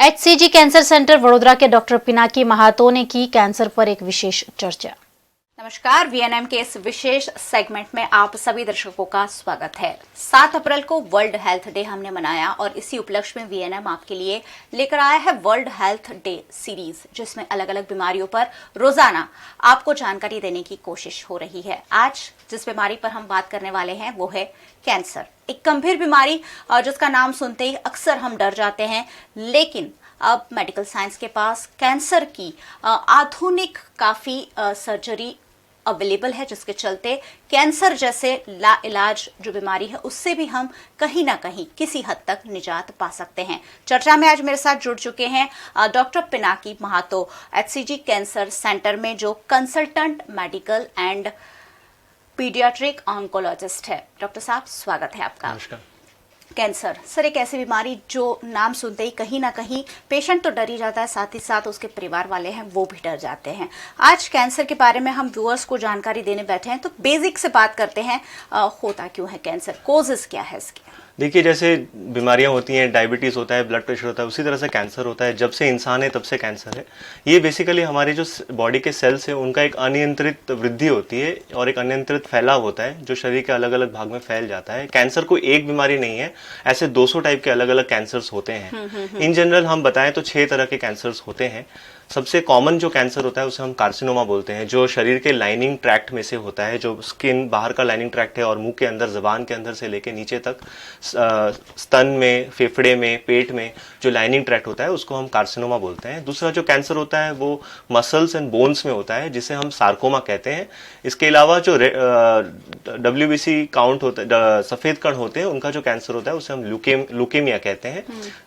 HCG cancer centre Vadodara के doctor Pinaki महातो ने की कैंसर पर एक विशेष चर्चा। नमस्कार, VNM के इस विशेष सेगमेंट में आप सभी दर्शकों का स्वागत है। 7 अप्रैल को वर्ल्ड हेल्थ डे हमने मनाया और इसी उपलक्ष्य में VNM आपके लिए लेकर आया है वर्ल्ड हेल्थ डे सीरीज, जिसमें अलग अलग बीमारियों पर रोजाना आपको जानकारी देने की कोशिश हो रही है। आज जिस बीमारी पर हम बात करने वाले हैं वो है कैंसर, एक गंभीर बीमारी जिसका नाम सुनते ही अक्सर हम डर जाते हैं, लेकिन अब मेडिकल साइंस के पास कैंसर की आधुनिक काफी सर्जरी अवेलेबल है, जिसके चलते कैंसर जैसे लाइलाज जो बीमारी है उससे भी हम कहीं ना कहीं किसी हद तक निजात पा सकते हैं। चर्चा में आज मेरे साथ जुड़ चुके हैं डॉक्टर पिनाकी महातो, HCG कैंसर सेंटर में जो consultant medical and paediatric oncologist है। डॉक्टर साहब, स्वागत है आपका। नमस्कार। कैंसर सर एक ऐसी बीमारी जो नाम सुनते ही कहीं ना कहीं पेशेंट तो डर ही जाता है, साथ ही साथ उसके परिवार वाले हैं वो भी डर जाते हैं। आज कैंसर के बारे में हम व्यूअर्स को जानकारी देने बैठे हैं, तो बेसिक से बात करते हैं, होता क्यों है कैंसर, कोजेस क्या है इसके? देखिए, जैसे बीमारियां होती हैं, डायबिटीज़ होता है, ब्लड प्रेशर होता है, उसी तरह से कैंसर होता है। जब से इंसान है तब से कैंसर है। ये बेसिकली हमारे जो बॉडी के सेल्स हैं उनका एक अनियंत्रित वृद्धि होती है और एक अनियंत्रित फैलाव होता है जो शरीर के अलग अलग भाग में फैल जाता है। कैंसर कोई एक बीमारी नहीं है, ऐसे 200 टाइप के अलग अलग कैंसर्स होते हैं। इन जनरल हम बताएं तो 6 तरह के कैंसर्स होते हैं। सबसे कॉमन जो कैंसर होता है उसे हम कार्सिनोमा बोलते हैं, जो शरीर के लाइनिंग ट्रैक्ट में से होता है, जो स्किन बाहर का लाइनिंग ट्रैक्ट है और मुंह के अंदर, जबान के अंदर से लेके नीचे तक स्तन में, फेफड़े में, पेट में जो लाइनिंग ट्रैक्ट होता है उसको हम कार्सिनोमा बोलते हैं। दूसरा जो कैंसर होता है वो मसल्स एंड बोन्स में होता है, जिसे हम सार्कोमा कहते हैं। इसके अलावा जो WBC काउंट होता है, सफेद कण होते हैं, उनका जो कैंसर होता है उसे हम ल्यूकेमिया कहते हैं।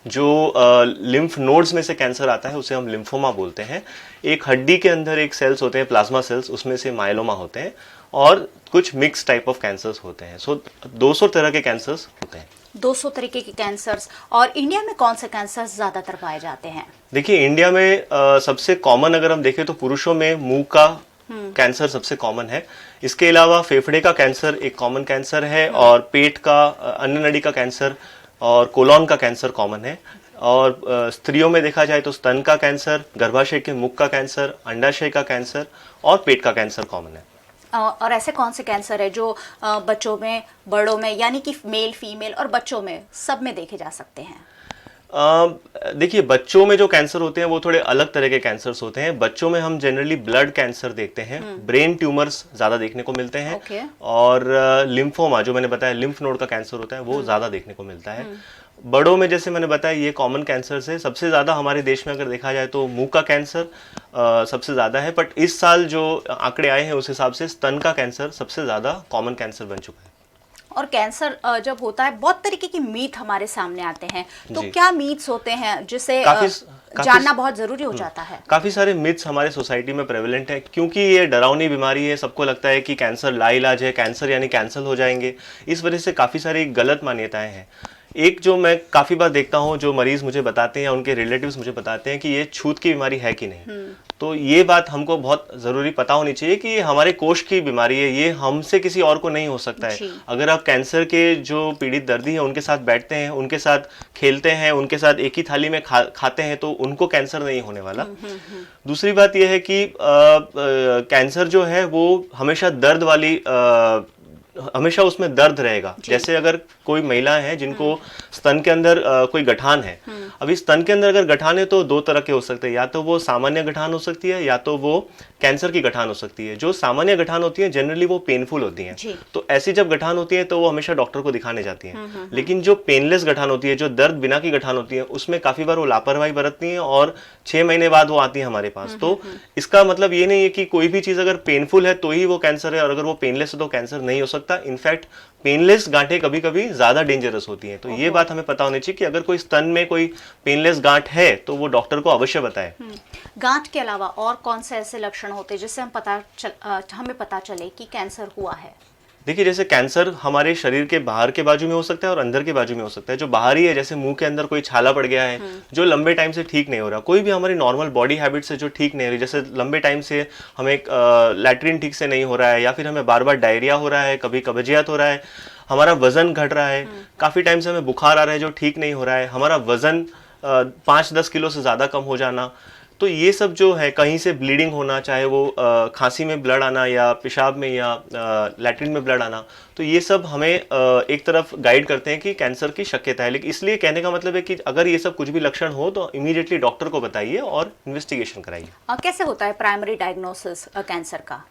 जो लिम्फ नोड्स में से कैंसर आता है उसे हम लिम्फोमा बोलते हैं। एक हड्डी के अंदर एक सेल्स होते हैं, प्लाज्मा सेल्स, उसमें से माइलोमा होते हैं, और कुछ मिक्स टाइप ऑफ कैंसर्स होते हैं। सो 200 तरह के कैंसर्स होते हैं। 200 तरीके के कैंसर्स। और इंडिया में कौन से कैंसर्स ज्यादातर पाए जाते हैं? देखिए, इंडिया में सबसे कॉमन अगर हम देखें तो पुरुषों में मुंह का कैंसर सबसे कॉमन है। इसके अलावा फेफड़े का कैंसर एक कॉमन कैंसर है, और पेट का, अन्न नली का कैंसर और कोलॉन का कैंसर कॉमन है। और स्त्रियों में देखा जाए तो स्तन का कैंसर, गर्भाशय के मुख का कैंसर, अंडाशय का कैंसर और पेट का कैंसर कॉमन है। और ऐसे कौन से कैंसर है जो बच्चों में, बड़ों में, यानी कि मेल, फीमेल और बच्चों में सब में देखे जा सकते हैं? देखिए, बच्चों में जो कैंसर होते हैं वो थोड़े अलग तरह के कैंसर्स होते हैं। बच्चों में हम जनरली ब्लड कैंसर देखते हैं, ब्रेन ट्यूमर्स ज्यादा देखने को मिलते हैं, और लिम्फोमा जो मैंने बताया, लिम्फ नोड का कैंसर होता है, वो ज्यादा देखने को मिलता है। बड़ों में जैसे मैंने बताया ये कॉमन कैंसर्स है। सबसे ज्यादा हमारे देश में अगर देखा जाए तो मुंह का कैंसर सबसे ज्यादा है, बट इस साल जो आंकड़े आए हैं उस हिसाब से स्तन का कैंसर सबसे ज्यादा कॉमन कैंसर बन चुका है। और कैंसर जब होता है, बहुत तरीके की मीथ हमारे सामने आते हैं, तो क्या मीथ्स होते हैं जिसे जानना बहुत जरूरी हो जाता है? काफी सारे मिथ्स हमारे सोसाइटी में प्रेवलेंट है, क्योंकि ये डरावनी बीमारी है। सबको लगता है कि कैंसर लाइलाज है, कैंसर यानी कैंसल हो जाएंगे। इस वजह से काफी सारी गलत मान्यताएं हैं। एक जो मैं काफी बार देखता हूं, जो मरीज मुझे बताते हैं या उनके रिलेटिव्स मुझे बताते हैं कि ये छूत की बीमारी है कि नहीं, तो ये बात हमको बहुत जरूरी पता होनी चाहिए कि ये हमारे कोष की बीमारी है, ये हमसे किसी और को नहीं हो सकता है। अगर आप कैंसर के जो पीड़ित दर्दी हैं उनके साथ बैठते हैं, उनके साथ खेलते हैं, उनके साथ एक ही थाली में खाते हैं, तो उनको कैंसर नहीं होने वाला। दूसरी बात यह है कि कैंसर जो है वो हमेशा दर्द वाली, हमेशा उसमें दर्द रहेगा। जैसे अगर कोई महिला है जिनको स्तन के अंदर कोई गठान है, अभी स्तन के अंदर अगर गठान है तो 2 तरह के हो सकते हैं, या तो वो सामान्य गठान हो सकती है या तो वो कैंसर की गठान हो सकती है। जो सामान्य गठान होती है जनरली वो पेनफुल होती हैं, तो ऐसी जब गठान होती है तो वो हमेशा डॉक्टर को दिखाने जाती हैं। लेकिन जो पेनलेस गठान होती है, जो दर्द बिना की गठान होती है, उसमें काफी बार वो लापरवाही बरतती हैं और 6 महीने बाद वो आती है हमारे पास। तो इसका मतलब ये नहीं है कि कोई भी चीज अगर पेनफुल है तो ही वो कैंसर है, और अगर वो पेनलेस है तो कैंसर नहीं हो सकता। इनफैक्ट पेनलेस गांठें कभी कभी ज्यादा डेंजरस होती हैं, तो ये बात हमें पता होनी चाहिए कि अगर कोई स्तन में कोई पेनलेस गांठ है तो वो डॉक्टर को अवश्य बताए। गांठ के अलावा और कौन से ऐसे लक्षण होते हैं जिससे हमें पता चले कि कैंसर हुआ है? देखिए, जैसे कैंसर हमारे शरीर के बाहर के बाजू में हो सकता है और अंदर के बाजू में हो सकता है। जो बाहरी है, जैसे मुंह के अंदर कोई छाला पड़ गया है जो लंबे टाइम से ठीक नहीं हो रहा, कोई भी हमारी नॉर्मल बॉडी हैबिट से जो ठीक नहीं हो रही, जैसे लंबे टाइम से हमें लैट्रिन ठीक से नहीं हो रहा है, या फिर हमें बार बार डायरिया हो रहा है, कभी कब्जियत हो रहा है, हमारा वजन घट रहा है, काफी टाइम से हमें बुखार आ रहा है जो ठीक नहीं हो रहा है, हमारा वजन 5-10 किलो से ज़्यादा कम हो जाना, तो ये सब जो है, कहीं से ब्लीडिंग होना, चाहे वो खांसी में ब्लड आना या पेशाब में या लैट्रिन में ब्लड आना, तो ये सब हमें एक तरफ गाइड करते हैं कि कैंसर की शक्यता है। लेकिन इसलिए कहने का मतलब है कि अगर ये सब कुछ भी लक्षण हो तो इमीडिएटली डॉक्टर को बताइए और इन्वेस्टिगेशन कराइए। कैसे होता है प्राइमरी डायग्नोसिस कैंसर का?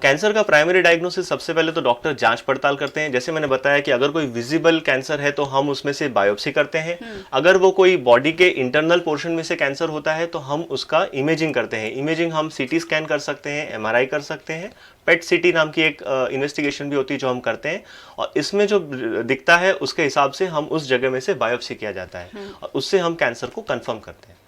कैंसर का प्राइमरी डायग्नोसिस सबसे पहले तो डॉक्टर जांच पड़ताल करते हैं। जैसे मैंने बताया कि अगर कोई विजिबल कैंसर है तो हम उसमें से बायोप्सी करते हैं। अगर वो कोई बॉडी के इंटरनल पोर्शन में से कैंसर होता है तो हम उसका इमेजिंग करते हैं। इमेजिंग हम सीटी स्कैन कर सकते हैं, एमआरआई कर सकते हैं, पेट सीटी नाम की एक इन्वेस्टिगेशन भी होती है जो हम करते हैं, और इसमें जो दिखता है उसके हिसाब से हम उस जगह में से बायोप्सी किया जाता है और उससे हम कैंसर को कन्फर्म करते हैं।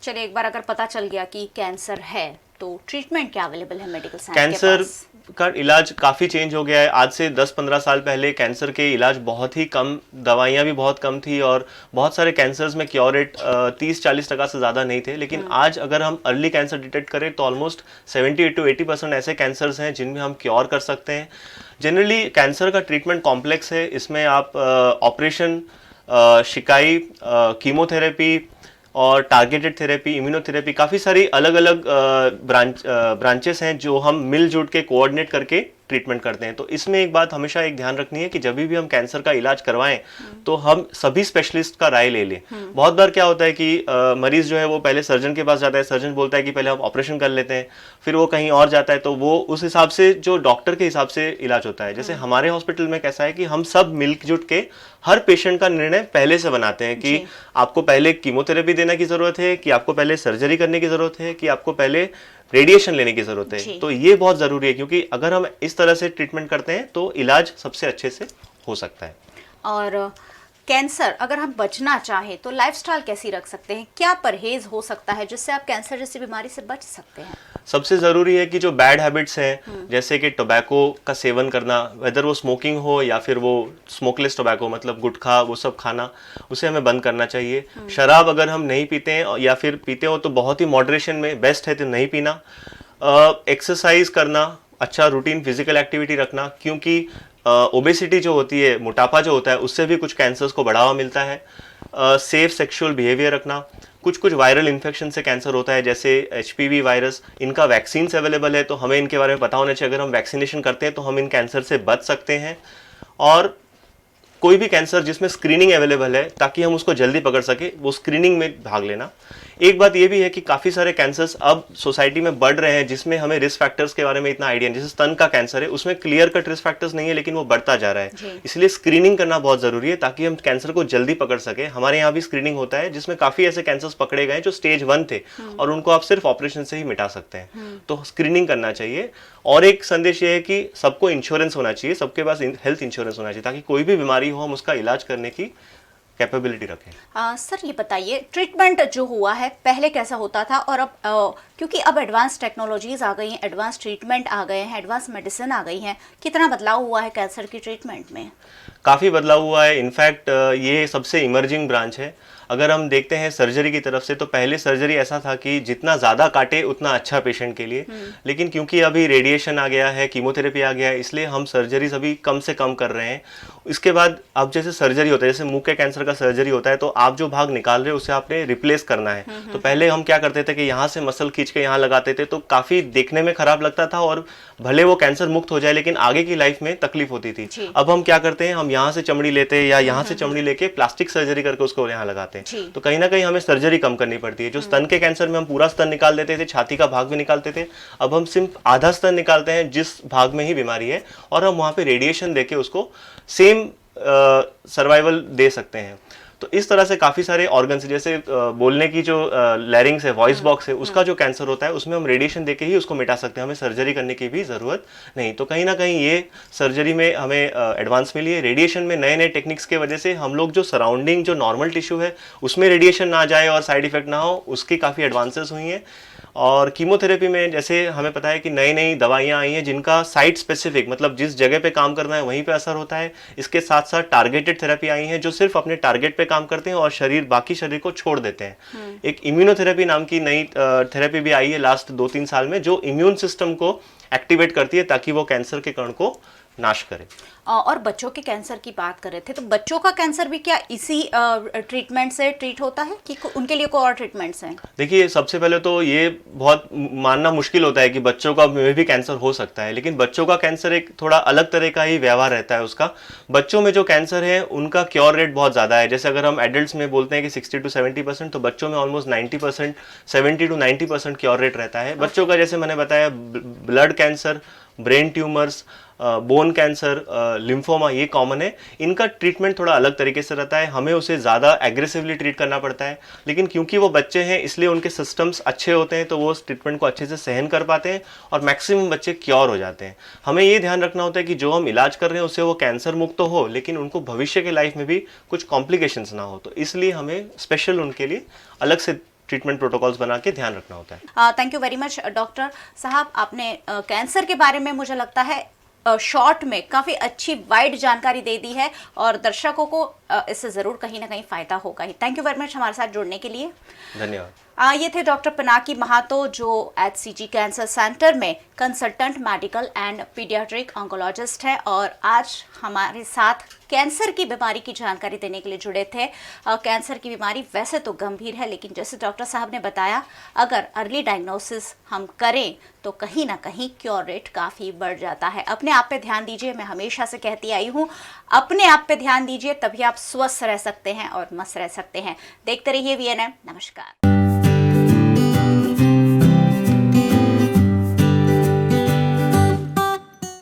चलिए, एक बार अगर पता चल गया कि कैंसर है तो ट्रीटमेंट क्या अवेलेबल है मेडिकल साइंस कैंसर के पास? का इलाज काफ़ी चेंज हो गया है। आज से 10-15 साल पहले कैंसर के इलाज बहुत ही कम, दवाइयाँ भी बहुत कम थी और बहुत सारे कैंसर्स में क्योर रेट 30-40% से ज़्यादा नहीं थे। लेकिन आज अगर हम अर्ली कैंसर डिटेक्ट करें तो ऑलमोस्ट 70-80% ऐसे कैंसर्स हैं जिनमें हम क्योर कर सकते हैं। जनरली कैंसर का ट्रीटमेंट कॉम्प्लेक्स है। इसमें आप ऑपरेशन, शिकाई, कीमोथेरेपी और टारगेटेड थेरेपी, इम्यूनोथेरेपी, काफ़ी सारी अलग अलग ब्रांचेस हैं जो हम मिलजुल के कोऑर्डिनेट करके ट्रीटमेंट करते हैं। तो इसमें एक बात हमेशा एक ध्यान रखनी है कि जब भी हम कैंसर का इलाज करवाएं तो हम सभी स्पेशलिस्ट का राय ले लें। बहुत बार क्या होता है कि मरीज जो है वो पहले सर्जन के पास जाता है, सर्जन बोलता है कि पहले हम ऑपरेशन कर लेते हैं, फिर वो कहीं और जाता है, तो वो उस हिसाब से जो डॉक्टर के हिसाब से इलाज होता है। जैसे हमारे हॉस्पिटल में कैसा है कि हम सब मिलजुट के हर पेशेंट का निर्णय पहले से बनाते हैं कि आपको पहले कीमोथेरेपी देने की जरूरत है, कि आपको पहले सर्जरी करने की जरूरत है, कि आपको पहले रेडिएशन लेने की जरूरत है। तो ये बहुत जरूरी है, क्योंकि अगर हम इस तरह से ट्रीटमेंट करते हैं तो इलाज सबसे अच्छे से हो सकता है। और कैंसर अगर हम बचना चाहें तो लाइफस्टाइल कैसी रख सकते हैं? क्या परहेज हो सकता है जिससे आप कैंसर जैसी बीमारी से बच सकते हैं? सबसे ज़रूरी है कि जो बैड हैबिट्स हैं, जैसे कि टोबैको का सेवन करना, वेदर वो स्मोकिंग हो या फिर वो स्मोकलेस टोबैको मतलब गुटखा, वो सब खाना, उसे हमें बंद करना चाहिए। शराब अगर हम नहीं पीते हैं या फिर पीते हो तो बहुत ही मॉडरेशन में, बेस्ट है तो नहीं पीना। एक्सरसाइज करना, अच्छा रूटीन फिजिकल एक्टिविटी रखना, क्योंकि ओबेसिटी जो होती है, मोटापा जो होता है, उससे भी कुछ कैंसर्स को बढ़ावा मिलता है। सेफ सेक्सुअल बिहेवियर रखना। कुछ वायरल इन्फेक्शन से कैंसर होता है, जैसे HPV वायरस, इनका वैक्सीन्स अवेलेबल है तो हमें इनके बारे में पता होना चाहिए। अगर हम वैक्सीनेशन करते हैं तो हम इन कैंसर से बच सकते हैं। और कोई भी कैंसर जिसमें स्क्रीनिंग अवेलेबल है ताकि हम उसको जल्दी पकड़ सके, वो स्क्रीनिंग में भाग लेना। एक बात ये भी है कि काफ़ी सारे कैंसर्स अब सोसाइटी में बढ़ रहे हैं जिसमें हमें रिस्क फैक्टर्स के बारे में इतना आइडिया नहीं। जैसे स्तन का कैंसर है, उसमें क्लियर कट रिस्क फैक्टर्स नहीं है लेकिन वो बढ़ता जा रहा है। इसलिए स्क्रीनिंग करना बहुत ज़रूरी है ताकि हम कैंसर को जल्दी पकड़ सके। हमारे यहाँ भी स्क्रीनिंग होता है जिसमें काफ़ी ऐसे कैंसर्स पकड़े गए जो स्टेज 1 थे और उनको आप सिर्फ ऑपरेशन से ही मिटा सकते हैं। तो स्क्रीनिंग करना चाहिए। और एक संदेश ये है कि सबको इंश्योरेंस होना चाहिए, सबके पास हेल्थ इंश्योरेंस होना चाहिए ताकि कोई भी बीमारी हो हम उसका इलाज करने की कैपेबिलिटी रखें। सर, ये बताइए, ट्रीटमेंट जो हुआ है पहले कैसा होता था और अब क्योंकि अब एडवांस टेक्नोलॉजीज आ गई हैं, एडवांस ट्रीटमेंट आ गए हैं, एडवांस मेडिसिन आ गई हैं, कितना बदलाव हुआ है कैंसर की ट्रीटमेंट में? काफ़ी बदलाव हुआ है। इनफैक्ट ये सबसे इमर्जिंग ब्रांच है। अगर हम देखते हैं सर्जरी की तरफ से, तो पहले सर्जरी ऐसा था कि जितना ज़्यादा काटे उतना अच्छा पेशेंट के लिए। लेकिन क्योंकि अभी रेडिएशन आ गया है, कीमोथेरेपी आ गया है, इसलिए हम सर्जरीज अभी कम से कम कर रहे हैं। इसके बाद अब जैसे सर्जरी होता है, जैसे मुंह के कैंसर का सर्जरी होता है, तो आप जो भाग निकाल रहे हो उसे आपने रिप्लेस करना है। तो पहले हम क्या करते थे कि यहाँ से मसल खींच के यहाँ लगाते थे, तो काफ़ी देखने में खराब लगता था और भले वो कैंसर मुक्त हो जाए लेकिन आगे की लाइफ में तकलीफ होती थी। अब हम क्या करते हैं, हम यहाँ से चमड़ी लेते हैं या यहाँ से चमड़ी लेके प्लास्टिक सर्जरी करके उसको यहाँ लगाते हैं। तो कहीं ना कहीं हमें सर्जरी कम करनी पड़ती है। जो स्तन के कैंसर में हम पूरा स्तन निकाल देते थे, छाती का भाग भी निकालते थे, अब हम सिर्फ आधा स्तन निकालते हैं जिस भाग में ही बीमारी है, और हम वहाँ पे रेडिएशन देके उसको सेम सर्वाइवल दे सकते हैं। तो इस तरह से काफ़ी सारे ऑर्गन्स, जैसे बोलने की जो लैरिंग्स है, वॉइस बॉक्स है, उसका जो कैंसर होता है उसमें हम रेडिएशन देके ही उसको मिटा सकते हैं, हमें सर्जरी करने की भी ज़रूरत नहीं। तो कहीं ना कहीं ये सर्जरी में हमें एडवांस मिली है। रेडिएशन में नए नए टेक्निक्स की वजह से हम लोग जो सराउंडिंग जो नॉर्मल टिश्यू है उसमें रेडिएशन ना जाए और साइड इफेक्ट ना हो, उसकी काफ़ी एडवांसेस हुई हैं। और कीमोथेरेपी में जैसे हमें पता है कि नई नई दवाइयाँ आई हैं जिनका साइट स्पेसिफिक, मतलब जिस जगह पे काम करना है वहीं पे असर होता है। इसके साथ साथ टारगेटेड थेरेपी आई हैं जो सिर्फ अपने टारगेट पे काम करते हैं और बाकी शरीर को छोड़ देते हैं। एक इम्यूनोथेरेपी नाम की नई थेरेपी भी आई है लास्ट 2-3 साल में, जो इम्यून सिस्टम को एक्टिवेट करती है ताकि वो कैंसर के कण को नाश करे। और बच्चों के कैंसर की बात कर रहे थे, तो बच्चों का कैंसर भी क्या इसी ट्रीटमेंट से ट्रीट होता है कि उनके लिए कोई और ट्रीटमेंट्स हैं? देखिए, सबसे पहले तो ये बहुत मानना मुश्किल होता है कि बच्चों का में भी कैंसर हो सकता है, लेकिन बच्चों का कैंसर एक थोड़ा अलग तरह का ही व्यवहार रहता है उसका। बच्चों में जो कैंसर है उनका क्योर रेट बहुत ज़्यादा है। जैसे अगर हम एडल्ट्स में बोलते हैं कि 60 to 70%, तो बच्चों में ऑलमोस्ट 90%, 70 to 90% क्योर रेट रहता है बच्चों का। जैसे मैंने बताया, blood cancer, brain tumours, bone cancer, lymphoma, ये कॉमन है। इनका ट्रीटमेंट थोड़ा अलग तरीके से रहता है, हमें उसे ज़्यादा एग्रेसिवली ट्रीट करना पड़ता है, लेकिन क्योंकि वो बच्चे हैं इसलिए उनके सिस्टम्स अच्छे होते हैं, तो वो उस ट्रीटमेंट को अच्छे से सहन कर पाते हैं और मैक्सिमम बच्चे क्योर हो जाते हैं। हमें ये ध्यान रखना होता है कि जो हम इलाज कर रहे हैं उससे वो कैंसर मुक्त तो हो, लेकिन उनको भविष्य के लाइफ में भी कुछ कॉम्प्लिकेशंस ना हो, तो इसलिए हमें स्पेशल उनके लिए अलग से ट्रीटमेंट प्रोटोकॉल्स बना के ध्यान रखना होता है। Thank you very much doctor साहब, आपने कैंसर के बारे में मुझे लगता है शॉर्ट में काफ़ी अच्छी वाइड जानकारी दे दी है और दर्शकों को इससे ज़रूर कहीं ना कहीं फ़ायदा होगा ही। थैंक यू वेरी मच हमारे साथ जुड़ने के लिए। धन्यवाद। ये थे डॉक्टर पिनाकी महातो, जो HCG कैंसर सेंटर में consultant medical and paediatric oncologist है और आज हमारे साथ कैंसर की बीमारी की जानकारी देने के लिए जुड़े थे। कैंसर की बीमारी वैसे तो गंभीर है, लेकिन जैसे डॉक्टर साहब ने बताया, अगर अर्ली डायग्नोसिस हम करें तो कहीं ना कहीं क्योर रेट काफ़ी बढ़ जाता है। अपने आप पे ध्यान दीजिए, मैं हमेशा से कहती आई हूँ, अपने आप पे ध्यान दीजिए, तभी आप स्वस्थ रह सकते हैं और मस्त रह सकते हैं। देखते रहिए VNM। नमस्कार।